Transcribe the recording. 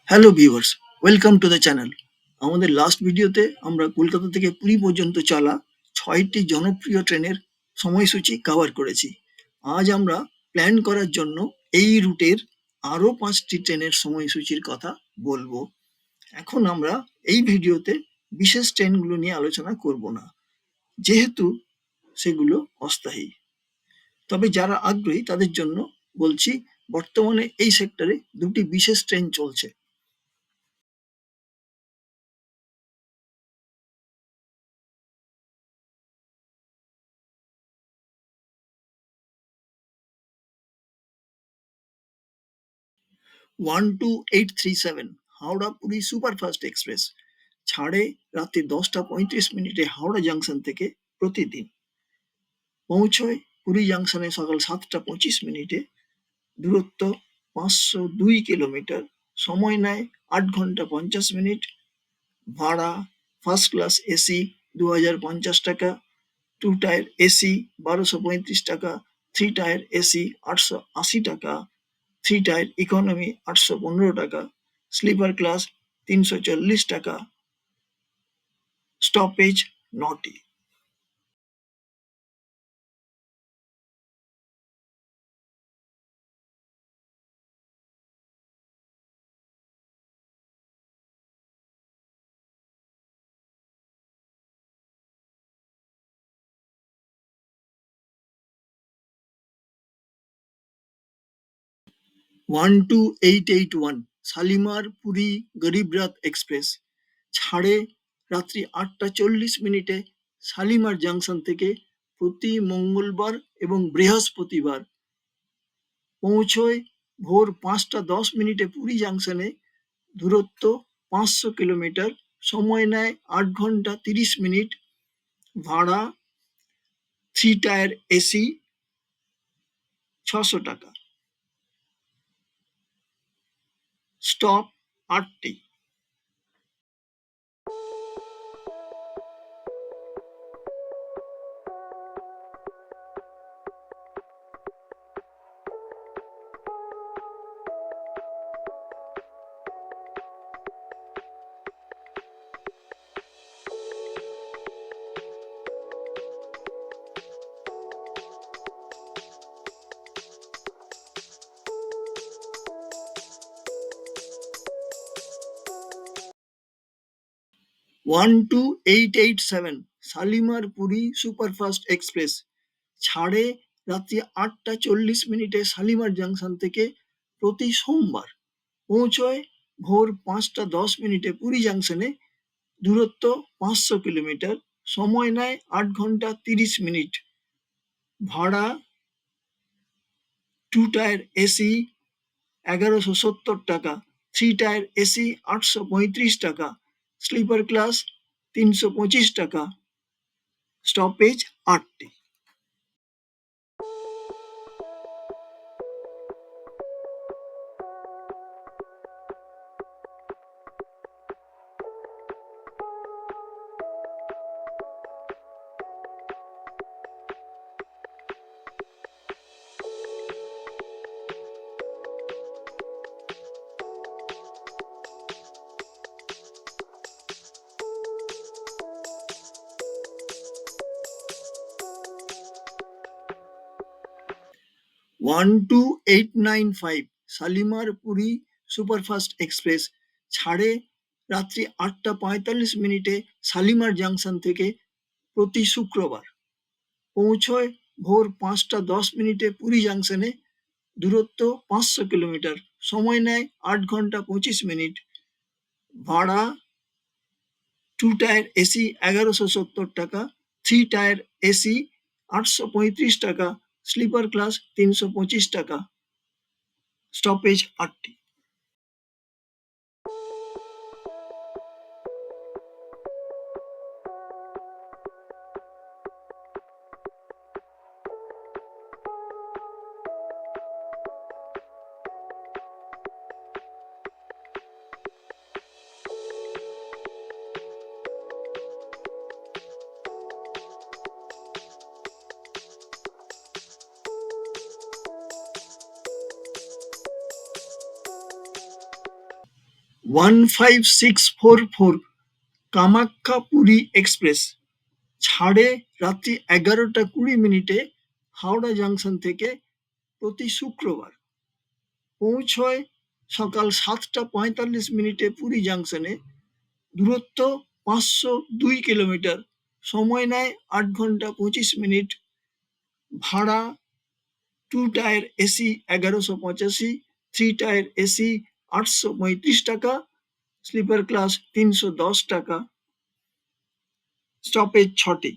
Hello viewers, welcome to the channel. আমাদের last ভিডিওতে আমরা কলকাতা থেকে পুরী পর্যন্ত চলা ৬টি জনপ্রিয় ট্রেনের সময়সূচি কভার করেছি। আজ আমরা প্ল্যান করার জন্য এই রুটের আরও ৫টি ট্রেনের সময়সূচির কথা বলবো। এখন আমরা এই ভিডিওতে বিশেষ ট্রেনগুলো নিয়ে আলোচনা করব না, যেহেতু সেগুলো অস্থায়ী। তবে যারা আগ্রহী তাদের জন্য বলছি, বর্তমানে এই সেক্টরে দুটি বিশেষ ট্রেন চলছে। 12837 হাওড়া পুরী সুপারফাস্ট এক্সপ্রেস ছাড়ে রাত্রি 10টা 35 মিনিটে হাওড়া জাংশন থেকে প্রতিদিন। পৌঁছয় পুরী জাংশনে সকাল 7টা 25 মিনিটে। দূরত্ব 502 কিলোমিটার। সময় নেয় 8 ঘন্টা 50 মিনিট। ভাড়া ফার্স্ট ক্লাস এসি 2050 টাকা, টু টায়ার এসি 1235 টাকা, থ্রি টায়ার এসি 880 টাকা, থ্রি টায়ার ইকোনমি 815 টাকা, স্লিপার ক্লাস 340 টাকা। স্টপেজ 9টি। 12881 শালিমার পুরী গরিব রাথ এক্সপ্রেস ছাড়ে রাত্রি 8টা 40 মিনিটে শালিমার জাংশন থেকে প্রতি মঙ্গলবার এবং বৃহস্পতিবার। পৌঁছয় ভোর 5টা 10 মিনিটে পুরী জাংশনে। দূরত্ব 500 কিলোমিটার। সময় নেয় 8 ঘন্টা 30 মিনিট। ভাড়া থ্রি টায়ার এসি 600 টাকা। স্টপ 8টি। 12887 শালিমার পুরী সুপারফাস্ট এক্সপ্রেস ছাড়ে রাত্রি 8টা 40 মিনিটে শালিমার জাংশন থেকে প্রতি সোমবার। পৌঁছয় ভোর 5টা 10 মিনিটে পুরী জাংশনে। দূরত্ব 500 কিলোমিটার। সময় নেয় 8 ঘন্টা 30 মিনিট। ভাড়া টু টায়ার এসি 1170 টাকা, থ্রি টায়ার এসি 835 টাকা, স্লিপার ক্লাস 325 টাকা। স্টপেজ 8টি। 12895 শালিমার পুরী সুপারফাস্ট এক্সপ্রেস ছাড়ে রাত্রি 8টা 45 মিনিটে শালিমার জাংশন থেকে প্রতি শুক্রবার। পৌঁছয় ভোর 5টা 10 মিনিটে পুরী জাংশনে। দূরত্ব 500 কিলোমিটার। সময় নেয় 8 ঘন্টা 25 মিনিট। ভাড়া টু টায়ার এসি 1170 টাকা, থ্রি টায়ার এসি 835 টাকা, স্লিপার ক্লাস 325 টাকা। স্টপেজ 8টি। 15644 কামাখ্যা পুরী এক্সপ্রেস ছাড়ে রাত্রি 11:20 হাওড়া জংশন থেকে প্রতি শুক্রবার। পৌঁছয় সকাল 7:45 পুরী জংশনে। দূরত্ব 502 কিলোমিটার। সময় নেয় 8 ঘন্টা 25 মিনিট। ভাড়া 2 টায়ার এসি 1185, 3 টায়ার এসি 835 টাকা, স্লিপার ক্লাস 310 টাকা। স্টপেজ 6টি।